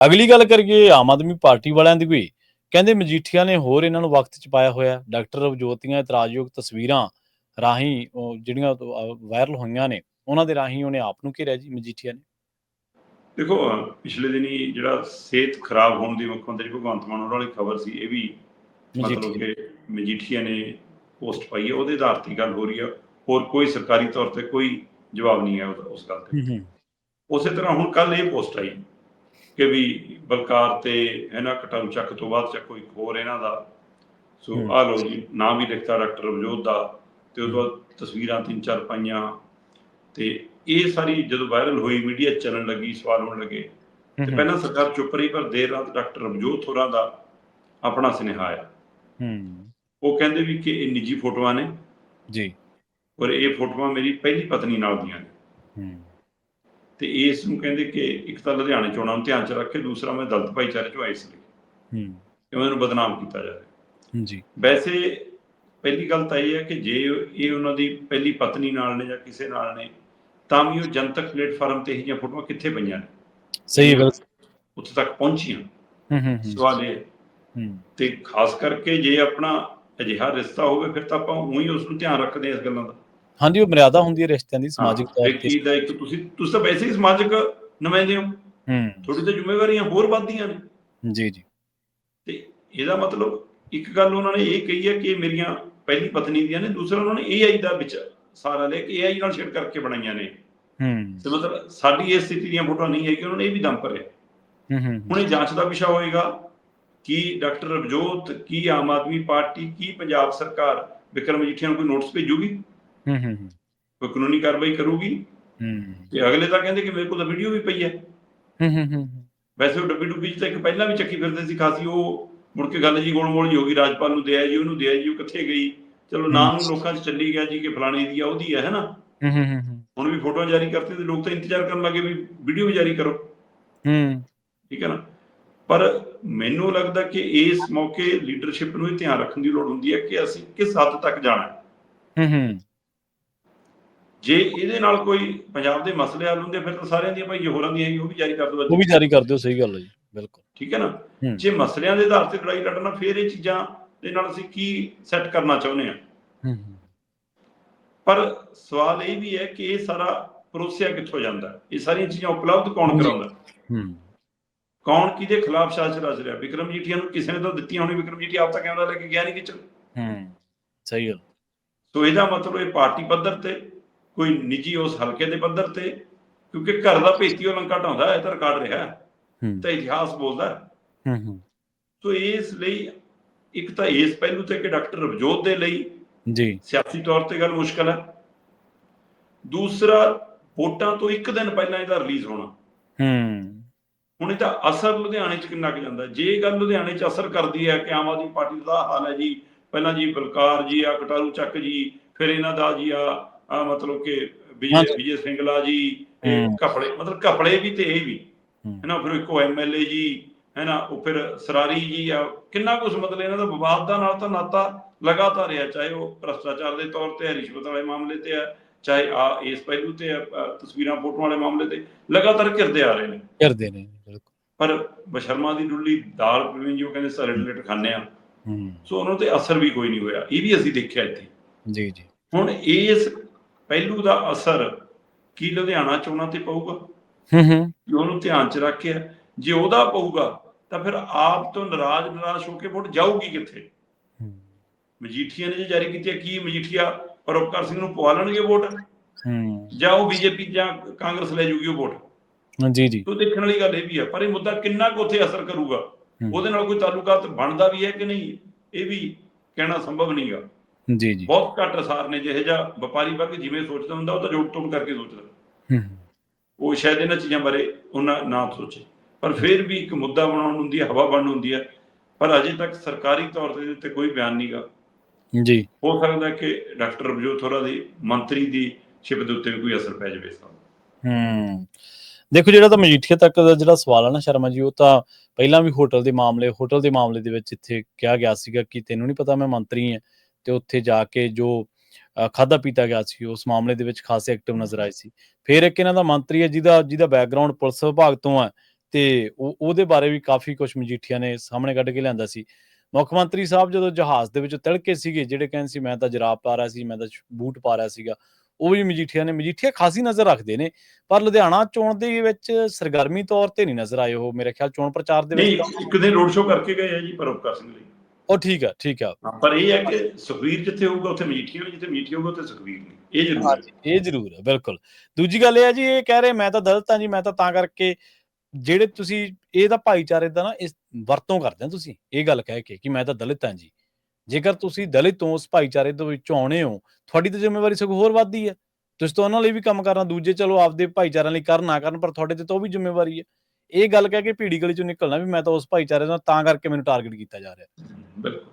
ਅਗਲੀ ਗੱਲ ਕਰੀਏ ਆਮ ਆਦਮੀ ਪਾਰਟੀ ਵਾਲਿਆਂ ਦੀ ਵੀ। ਕਹਿੰਦੇ ਮਜੀਠੀਆ ਨੇ ਹੋਰ ਇਹਨਾਂ ਨੂੰ ਵਕਤ 'ਚ ਪਾਇਆ ਹੋਇਆ। ਡਾਕਟਰ ਰਵਜੋਤ ਦੀਆਂ ਇਤਰਾਜ਼ਯੋਗ ਤਸਵੀਰਾਂ ਰਾਹੀਂ ਜਿਹੜੀਆਂ ਵਾਇਰਲ ਹੋਈਆਂ ਨੇ, ਉਹਨਾਂ ਦੇ ਰਾਹੀਂ ਉਹਨੇ ਆਪ ਨੂੰ ਘੇਰਿਆ ਜੀ ਮਜੀਠੀਆ ਨੇ। ਦੇਖੋ ਪਿਛਲੇ ਦਿਨੀ ਜਿਹੜਾ ਸਿਹਤ ਖਰਾਬ ਹੋਣ ਦੀ ਮੁੱਖ ਮੰਤਰੀ ਭਗਵੰਤ ਮਾਨ ਹੋਰਾਂ ਵਾਲੀ ਖਬਰ ਸੀ, ਇਹ ਵੀ ਮਤਲਬ ਕਿ ਮਜੀਠੀਆ ਨੇ ਪੋਸਟ ਪਾਈ ਹੈ, ਉਹਦੇ ਆਧਾਰ ਤੇ ਗੱਲ ਹੋ ਰਹੀ ਆ। ਹੋਰ ਕੋਈ ਸਰਕਾਰੀ ਤੌਰ ਤੇ ਕੋਈ ਜਵਾਬ ਨਹੀਂ ਹੈ ਉਸ ਗੱਲ ਤੇ। ਉਸੇ ਤਰ੍ਹਾਂ ਹੁਣ ਕੱਲ ਇਹ ਪੋਸਟ ਆਈ ਕਿ ਵੀ ਬਲਕਾਰ ਤੇ ਇਹਨਾਂ ਕਟਾਰੂ ਚੱਕ ਤੋਂ ਬਾਅਦ ਚੱਕੋ ਇੱਕ ਹੋਰ ਇਹਨਾਂ ਦਾ, ਸੋ ਆਹ ਲਓ ਜੀ ਨਾਮ ਵੀ ਲਿਖਤਾ ਡਾਕਟਰ ਰਵਜੋਤ ਦਾ, ਤੇ ਉਹ ਤੋਂ ਬਾਅਦ ਤਸਵੀਰਾਂ 3-4 ਪਾਈਆਂ। ਤੇ ਇਹ ਸਾਰੀ ਜਦੋਂ ਵਾਇਰਲ ਹੋਈ, ਮੀਡੀਆ ਚੱਲਣ ਲੱਗੀ, ਸਵਾਲ ਹੋਣ ਲੱਗੇ, ਤੇ ਪਹਿਲਾਂ ਸਰਕਾਰ ਚੁੱਪ ਰਹੀ, ਪਰ ਦੇਰ ਰਾਤ ਡਾਕਟਰ ਰਵਜੋਤ ਹੋਰਾਂ ਦਾ ਆਪਣਾ ਸੁਨੇਹਾ ਆਇਆ। ਉਹ ਕਹਿੰਦੇ ਵੀ ਕਿ ਇਹ ਨਿੱਜੀ ਫੋਟੋਆਂ ਨੇ ਜੀ, ਔਰ ਇਹ ਫੋਟੋਆਂ ਮੇਰੀ ਪਹਿਲੀ ਪਤਨੀ ਨਾਲ ਦੀਆਂ ਨੇ, ਤੇ ਇਸ ਨੂੰ ਕਹਿੰਦੇ ਕਿ ਇੱਕ ਤਾਂ ਲੁਧਿਆਣੇ ਚੋਣਾਂ ਨੂੰ ਧਿਆਨ 'ਚ ਰੱਖ ਕੇ, ਦੂਸਰਾ ਮੈਂ ਦਲਿਤ ਭਾਈਚਾਰੇ 'ਚੋਂ ਆਇਆ ਇਸ ਲਈ ਕਿ ਉਹਨਾਂ ਨੂੰ ਬਦਨਾਮ ਕੀਤਾ ਜਾਵੇ। ਜੀ ਵੈਸੇ ਪਹਿਲੀ ਗੱਲ ਤਾਂ ਇਹ ਹੈ ਕਿ ਜੇ ਇਹ ਉਹਨਾਂ ਦੀ ਪਹਿਲੀ ਪਤਨੀ ਨਾਲ ਨੇ ਜਾਂ ਕਿਸੇ ਨਾਲ ਨੇ, ਤਾਂ ਵੀ ਉਹ ਜਨਤਕ ਪਲੇਟਫਾਰਮ ਤੇ ਇਹ ਜਿਹੀਆਂ ਫੋਟੋਆਂ ਕਿੱਥੇ ਪਈਆਂ ਨੇ, ਸਹੀ ਗੱਲ, ਉੱਥੇ ਤੱਕ ਪਹੁੰਚੀਆਂ। ਸਵਾਲ ਇਹ, ਤੇ ਖਾਸ ਕਰਕੇ ਜੇ ਆਪਣਾ ਅਜਿਹਾ ਰਿਸ਼ਤਾ ਹੋਵੇ, ਫਿਰ ਤਾਂ ਆਪਾਂ ਉਹੀ ਉਸ ਨੂੰ ਧਿਆਨ ਰੱਖਦੇ ਹਾਂ ਇਸ ਗੱਲਾਂ ਦਾ। ਹਾਂਜੀ, ਉਹ ਮਰਿਆਦਾ ਹੁੰਦੀ ਹੈ ਰਿਸ਼ਤਿਆਂ ਦੀ, ਸਮਾਜਿਕ ਤੌਰ ਤੇ ਦਾ ਇੱਕ ਤੁਸੀਂ ਤਾਂ ਵੈਸੇ ਹੀ ਸਮਾਜਿਕ ਨੁਮਾਇੰਦੇ ਹੋ, ਤੁਹਾਡੀ ਤਾਂ ਜ਼ਿੰਮੇਵਾਰੀਆਂ ਹੋਰ ਵੱਧਦੀਆਂ ਨੇ। ਜੀ ਜੀ। ਤੇ ਇਹਦਾ ਮਤਲਬ ਇੱਕ ਗੱਲ ਉਹਨਾਂ ਨੇ ਇਹ ਕਹੀ ਹੈ ਕਿ ਮੇਰੀਆਂ ਪਹਿਲੀ ਪਤਨੀ ਦੀਆਂ ਨੇ, ਦੂਸਰਾ ਉਹਨਾਂ ਨੇ AI ਦਾ ਵਿੱਚ ਸਾਰਾ ਲਿਆ ਕਿ AI ਨਾਲ ਸ਼ੇਅਰ ਕਰਕੇ ਬਣਾਈਆਂ ਨੇ, ਤੇ ਮਤਲਬ ਸਾਡੀ ਇਸ ਸਥਿਤੀ ਦੀਆਂ ਫੋਟੋਆਂ ਨਹੀਂ ਹੈ ਕਿ ਉਹਨਾਂ ਨੇ ਇਹ ਵੀ ਦਮ ਭਰਿਆ। ਹੁਣ ਇਹ ਜਾਂਚ ਦਾ ਵਿਸ਼ਾ ਹੋਏਗਾ ਕਿ ਡਾਕਟਰ ਰਵਜੋਤ, ਕੀ ਆਮ ਆਦਮੀ ਪਾਰਟੀ, ਕੀ ਪੰਜਾਬ ਸਰਕਾਰ ਵਿਕਰਮ ਮਜੀਠੀਆ ਨੂੰ ਕੋਈ ਨੋਟਿਸ ਭੇਜੂਗੀ, ਕੋਈ ਕਾਨੂੰਨੀ ਕਾਰਵਾਈ ਕਰੂਗੀ। ਤੇ ਅਗਲੇ ਤਾਂ ਕਹਿੰਦੇ ਕਿ ਮੇਰੇ ਕੋਲ ਤਾਂ ਵੀਡੀਓ ਵੀ ਪਈ ਹੈ। ਵੈਸੇ ਉਹ ਡੱਬੀ ਡੁੱਬੀ 'ਚ ਤਾਂ ਇੱਕ ਪਹਿਲਾਂ ਵੀ ਚੱਕੀ ਫਿਰਦੇ ਸੀ ਖਾਸੀ, ਉਹ ਮੁੜ ਕੇ ਗੱਲ ਜੀ ਗੋਲ ਮੋਲ ਜੀ ਹੋ ਗਈ, ਰਾਜਪਾਲ ਨੂੰ ਦਿਆ ਜੀ, ਉਹਨੂੰ ਦਿਆ ਜੀ, ਉਹ ਕਿੱਥੇ ਗਈ। ਚਲੋ ਨਾਮ ਨੂੰ ਲੋਕਾਂ 'ਚ ਚੱਲੀ ਗਿਆ ਜੀ ਕਿ ਫਲਾਣੇ ਦੀ ਆ, ਉਹਦੀ ਹੈ ਨਾ। ਹੁਣ ਵੀ ਫੋਟੋਆਂ ਜਾਰੀ ਕਰਤੇ ਤੇ ਲੋਕ ਤਾਂ ਇੰਤਜ਼ਾਰ ਕਰਨ ਲੱਗੇ ਵੀ ਵੀਡੀਓ ਵੀ ਜਾਰੀ ਕਰੋ, ਠੀਕ ਹੈ ਨਾ। ਪਰ ਮੈਨੂੰ ਲੱਗਦਾ ਕਿ ਇਸ ਮੌਕੇ ਲੀਡਰਸ਼ਿਪ ਨੂੰ ਇਹ ਧਿਆਨ ਰੱਖਣ ਦੀ ਲੋੜ ਹੁੰਦੀ ਹੈ ਕਿ ਅਸੀਂ ਕਿਸ ਹੱਦ ਤੱਕ ਜਾਣਾ। ਜੇ ਇਹਦੇ ਨਾਲ ਕੋਈ ਪੰਜਾਬ ਦੇ ਮਸਲੇ ਹੱਲ ਹੁੰਦੇ, ਫਿਰ ਤਾਂ ਸਾਰਿਆਂ ਦੀਆਂ ਭਾਈ ਹੋਰਾਂ ਦੀਆਂ ਉਹ ਵੀ ਜਾਰੀ ਕਰ ਦਿਓ, ਉਹ ਵੀ ਜਾਰੀ ਕਰ ਦਿਓ। ਸਹੀ ਗੱਲ ਹੈ ਜੀ, ਬਿਲਕੁਲ ਠੀਕ ਹੈ ਨਾ। ਜੇ ਮਸਲਿਆਂ ਦੇ ਆਧਾਰ ਤੇ ਲੜਾਈ ਲੜਨਾ, ਫਿਰ ਇਹ ਚੀਜ਼ਾਂ ਦੇ ਨਾਲ ਅਸੀਂ ਕੀ ਸੈੱਟ ਕਰਨਾ ਚਾਹੁੰਦੇ ਹਾਂ। ਪਰ ਸਵਾਲ ਇਹ ਵੀ ਹੈ ਕਿ ਇਹ ਸਾਰਾ ਪਰੋਸਿਆ ਕਿੱਥੋਂ ਜਾਂਦਾ, ਇਹ ਸਾਰੀਆਂ ਚੀਜ਼ਾਂ ਉਪਲਬਧ ਕੌਣ ਕਰਾਉਂਦਾ, ਕੌਣ ਕਿਹਦੇ ਖਿਲਾਫ ਸਾਜ਼ਿਸ਼ ਰਚ ਰਿਹਾ। ਵਿਕਰਮ ਮਜੀਠੀਆ ਨੂੰ ਕਿਸੇ ਨੇ ਤਾਂ ਦਿੱਤੀਆਂ ਹੋਣੀ, ਵਿਕਰਮ ਮਜੀਠੀਆ ਆਪ ਤਾਂ ਕੈਮਰਾ ਲੈ ਕੇ ਗਿਆ ਨਹੀਂ ਕਿਚਨ। ਸਹੀ ਗੱਲ। ਸੋ ਇਹਦਾ ਮਤਲਬ ਇਹ ਪਾਰਟੀ ਪੱਧਰ ਤੇ, ਕੋਈ ਨਿੱਜੀ ਉਸ ਹਲਕੇ ਦੇ ਪੱਧਰ ਤੇ, ਕਿਉਂਕਿ ਘਰ ਦਾ ਭੇਤੀ ਉਹ ਲੰਕਾ ਢਾਉਂਦਾ, ਇਹ ਤਾਂ ਰਿਕਾਰਡ ਰਿਹਾ, ਤਾਂ ਇਤਿਹਾਸ ਬੋਲਦਾ। ਸੋ ਇਸ ਲਈ ਇੱਕ ਤਾਂ ਇਸ ਪਹਿਲੂ ਤੇ ਕਿ ਡਾਕਟਰ ਰਵਜੋਤ ਦੇ ਲਈ ਜੀ ਸਿਆਸੀ ਤੌਰ ਤੇ ਗੱਲ ਮੁਸ਼ਕਲ ਹੈ। ਦੂਸਰਾ, ਵੋਟਾਂ ਤੋਂ ਇੱਕ ਦਿਨ ਪਹਿਲਾਂ ਇਹਦਾ ਰਿਲੀਜ਼ ਹੋਣਾ। ਹੁਣ ਇਹਦਾ ਅਸਰ ਲੁਧਿਆਣੇ 'ਚ ਕਿੰਨਾ ਕੁ ਜਾਂਦਾ। ਜੇ ਇਹ ਗੱਲ ਲੁਧਿਆਣੇ 'ਚ ਅਸਰ ਕਰਦੀ ਹੈ ਕਿ ਆਮ ਆਦਮੀ ਪਾਰਟੀ ਦਾ ਹਾਲ ਹੈ ਜੀ, ਪਹਿਲਾਂ ਜੀ ਬਲਕਾਰ ਜੀ ਆ, ਕਟਾਰੂ ਚੱਕ ਜੀ, ਫਿਰ ਇਹਨਾਂ ਦਾ ਜੀ ਆ ਮਤਲਬ ਕਿ ਵਿਜੇ ਸਿੰਗਲਾ ਜੀ, ਘਪਲੇ, ਮਤਲਬ ਘਪਲੇ ਵੀ ਤੇ ਇਹ ਵੀ ਹੈ ਨਾ, ਫਿਰ ਇੱਕੋ MLA ਜੀ ਹੈ ਨਾ, ਉਹ ਫਿਰ ਸਰਾਰੀ ਜੀ ਆ, ਕਿੰਨਾ ਕੁਛ ਮਤਲਬ ਇਹਨਾਂ ਦਾ ਵਿਵਾਦ ਦਾ ਨਾਲ ਤਾਂ ਨਾਤਾ ਲਗਾਤਾਰ ਰਿਹਾ, ਚਾਹੇ ਉਹ ਭ੍ਰਸ਼ਟਾਚਾਰ ਦੇ ਤੌਰ ਤੇ, ਰਿਸ਼ਵਤ ਵਾਲੇ ਮਾਮਲੇ ਤੇ ਆ, ਚਾਹੇ ਇਸ ਪਹਿਲੂ ਤੇ ਤਸਵੀਰਾਂ ਫੋਟੋਆਂ ਵਾਲੇ ਮਾਮਲੇ ਤੇ ਲਗਾਤਾਰ ਘਿਰਦੇ ਆ ਰਹੇ ਨੇ। ਪਰ ਬਸ਼ਰਮਾ ਦੀ ਡੁੱਲੀ ਦਾਲ ਪੀਵੀਂ ਜੀ, ਉਹ ਕਹਿੰਦੇ ਸਾਰੇ ਰਿਲੇਟ ਖਾਂਦੇ ਆ, ਸੋ ਉਹਨਾਂ ਤੇ ਅਸਰ ਵੀ ਕੋਈ ਨਹੀਂ ਹੋਇਆ। ਇਹ ਵੀ ਅਸੀਂ ਦੇਖਿਆ ਇੱਥੇ। ਜੀ ਜੀ। ਹੁਣ ਇਸ ਪਹਿਲੂ ਦਾ ਅਸਰ ਕੀ ਲੁਧਿਆਣਾ ਚੋਣਾਂ ਤੇ ਪਊਗਾ, ਉਹਨੂੰ ਧਿਆਨ 'ਚ ਰੱਖ ਕੇ। ਜੇ ਉਹਦਾ ਪਊਗਾ ਤਾਂ ਫਿਰ ਆਪ ਤੋਂ ਨਿਰਾਸ਼ ਹੋ ਕੇ ਵੋਟ ਜਾਊਗੀ ਕਿੱਥੇ। ਮਜੀਠੀਆ ਨੇ ਜੇ ਜਾਰੀ ਕੀਤੀ, ਕੀ ਮਜੀਠੀਆ ਪਰਉਪਕਾਰ ਸਿੰਘ ਨੂੰ ਪਵਾ ਲੈਣਗੇ ਵੋਟ, ਜਾਂ ਉਹ BJP ਜਾਂ ਕਾਂਗਰਸ ਲੈ ਜੂਗੀ ਉਹ ਵੋਟ। ਜੀ ਜੀ। ਤੋ ਦੇਖਣ ਵਾਲੀ ਗੱਲ ਇਹ ਵੀ ਆ, ਪਰ ਇਹ ਮੁੱਦਾ ਕਿੰਨਾ ਕੁ ਉੱਥੇ ਅਸਰ ਕਰੂਗਾ, ਉਹਦੇ ਨਾਲ ਕੋਈ ਤਾਲੁਕਾਤ ਬਣਦਾ ਵੀ ਹੈ ਕਿ ਨਹੀਂ, ਇਹ ਵੀ ਕਹਿਣਾ ਸੰਭਵ ਨਹੀਂ ਗਾ। ਜੀ ਜੀ। ਬਹੁਤ ਘੱਟ ਅਸਾਰ ਨੇ। ਜਿਹੇ ਜਿਹਾ ਵਪਾਰੀ ਵਰਗ ਜਿਵੇਂ ਸੋਚਦਾ ਹੁੰਦਾ, ਉਹ ਤਾਂ ਜੋੜ ਤੋੜ ਕਰਕੇ ਸੋਚਦਾ, ਉਹ ਸ਼ਾਇਦ ਇਹਨਾਂ ਚੀਜ਼ਾਂ ਬਾਰੇ ਉਹਨਾਂ ਨਾ ਸੋਚੇ। ਪਰ ਫਿਰ ਵੀ ਇੱਕ ਮੁੱਦਾ ਬਣਾਉਣ ਹੁੰਦੀ ਹੈ, ਹਵਾ ਬਣਨ ਹੁੰਦੀ ਹੈ, ਪਰ ਅਜੇ ਤੱਕ ਸਰਕਾਰੀ ਤੌਰ ਤੇ ਉੱਤੇ ਕੋਈ ਬਿਆਨ ਨਹੀਂ ਗਾ। ਜੀ। ਹੋ ਸਕਦਾ ਕਿ ਡਾਕਟਰ ਰਵਜੋਤ ਹੋਰਾਂ ਦੀ ਮੰਤਰੀ ਦੀ ਸ਼ਿਪ ਦੇ ਉੱਤੇ ਵੀ ਕੋਈ ਅਸਰ ਪੈ ਜਾਵੇ। ਦੇਖੋ, ਜਿਹੜਾ ਤਾਂ ਮਜੀਠੀਆ ਤੱਕ ਦਾ ਜਿਹੜਾ ਸਵਾਲ ਹੈ ਨਾ ਸ਼ਰਮਾ ਜੀ, ਉਹ ਤਾਂ ਪਹਿਲਾਂ ਵੀ ਹੋਟਲ ਦੇ ਮਾਮਲੇ ਦੇ ਵਿੱਚ ਇੱਥੇ ਕਿਹਾ ਗਿਆ ਸੀਗਾ ਕਿ ਤੈਨੂੰ ਨਹੀਂ ਪਤਾ ਮੈਂ ਮੰਤਰੀ ਹਾਂ, ਤੇ ਉੱਥੇ ਜਾ ਕੇ ਜੋ ਖਾਧਾ ਪੀਤਾ ਗਿਆ ਸੀ, ਉਸ ਮਾਮਲੇ ਦੇ ਵਿੱਚ ਖਾਸੇ ਐਕਟਿਵ ਨਜ਼ਰ ਆਏ ਸੀ। ਫਿਰ ਇੱਕ ਇਹਨਾਂ ਦਾ ਮੰਤਰੀ ਹੈ ਜਿਹਦਾ ਬੈਕਗਰਾਊਂਡ ਪੁਲਿਸ ਵਿਭਾਗ ਤੋਂ ਹੈ, ਤੇ ਉਹਦੇ ਬਾਰੇ ਵੀ ਕਾਫੀ ਕੁਝ ਮਜੀਠੀਆ ਨੇ ਸਾਹਮਣੇ ਕੱਢ ਕੇ ਲਿਆਂਦਾ ਸੀ। ਮੁੱਖ ਮੰਤਰੀ ਸਾਹਿਬ ਜਦੋਂ ਜਹਾਜ਼ ਦੇ ਵਿੱਚ ਤਿਲਕੇ ਸੀਗੇ, ਜਿਹੜੇ ਕਹਿੰਦੇ ਸੀ ਮੈਂ ਤਾਂ ਜਰਾਬ ਪਾ ਰਿਹਾ ਸੀ, ਮੈਂ ਤਾਂ ਬੂਟ ਪਾ ਰਿਹਾ ਸੀਗਾ, ਉਹ ਵੀ ਮਜੀਠੀਆ ਖਾਸੀ ਨਜ਼ਰ ਰੱਖਦੇ ਨੇ, ਪਰ ਲੁਧਿਆਣਾ ਚੋਣ ਦੇ ਵਿੱਚ ਸਰਗਰਮੀ ਤੌਰ ਤੇ ਨਹੀਂ ਨਜ਼ਰ ਆਏ ਉਹ, ਮੇਰੇ ਖਿਆਲ ਚੋਣ ਪ੍ਰਚਾਰ ਦੇ ਵਿੱਚ ਨਹੀਂ, ਇੱਕ ਦਿਨ ਰੋਡ ਸ਼ੋਅ ਕਰਕੇ ਗਏ ਆ ਜੀ ਪਰਉਪਕਾਰ ਸਿੰਘ ਲਈ। ਉਹ ਠੀਕ ਆ ਪਰ ਇਹ ਹੈ ਕਿ ਸੁਖਬੀਰ ਜਿੱਥੇ ਹੋਊਗਾ ਉੱਥੇ ਮਜੀਠੀਆ ਨਹੀਂ, ਜਿੱਥੇ ਮਜੀਠੀਆ ਹੋਊਗਾ ਉੱਥੇ ਸੁਖਬੀਰ ਨਹੀਂ, ਇਹ ਜ਼ਰੂਰ ਹੈ। ਇਹ ਜ਼ਰੂਰ ਹੈ, ਬਿਲਕੁਲ। ਦੂਜੀ ਗੱਲ ਇਹ ਹੈ ਜੀ, ਇਹ ਕਹਿ ਰਹੇ ਮੈਂ ਤਾਂ ਦਲਿਤ ਹਾਂ ਜੀ, ਮੈਂ ਤਾਂ ਕਰਕੇ, ਜਿਹੜੇ ਤੁਸੀਂ ਇਹ ਤਾਂ ਭਾਈਚਾਰੇ ਦਾ ਨਾ ਇਸ ਵਰਤੋਂ ਕਰਦੇ ਹੋ ਤੁਸੀਂ ਇਹ ਗੱਲ ਕਹਿ ਕੇ ਕਿ ਮੈਂ ਤਾਂ ਦਲਿਤ ਹਾਂ ਜੀ। ਜੇਕਰ ਤੁਸੀਂ ਦਲਿਤ ਤੋਂ ਉਸ ਭਾਈਚਾਰੇ ਦੇ ਵਿੱਚੋਂ ਆਉਣੇ ਹੋ, ਤੁਹਾਡੀ ਤਾਂ ਜ਼ਿੰਮੇਵਾਰੀ ਸਗੋਂ ਹੋਰ ਵੱਧਦੀ ਹੈ। ਤੁਸੀਂ ਤਾਂ ਉਹਨਾਂ ਲਈ ਵੀ ਕੰਮ ਕਰਨਾ, ਦੂਜੇ ਚਲੋ ਆਪਦੇ ਭਾਈਚਾਰਿਆਂ ਲਈ ਕਰਨ ਨਾ ਕਰਨ, ਪਰ ਤੁਹਾਡੇ ਤੇ ਤਾਂ ਉਹ ਵੀ ਜ਼ਿੰਮੇਵਾਰੀ ਹੈ। ਇਹ ਗੱਲ ਕਹਿ ਕੇ ਭੀੜੀ ਗਲੀ ਚੋਂ ਨਿਕਲਣਾ ਵੀ ਮੈਂ ਤਾਂ ਉਸ ਭਾਈਚਾਰੇ ਨਾਲ ਤਾਂ ਕਰਕੇ ਮੈਨੂੰ ਟਾਰਗੇਟ ਕੀਤਾ ਜਾ ਰਿਹਾ। ਬਿਲਕੁਲ।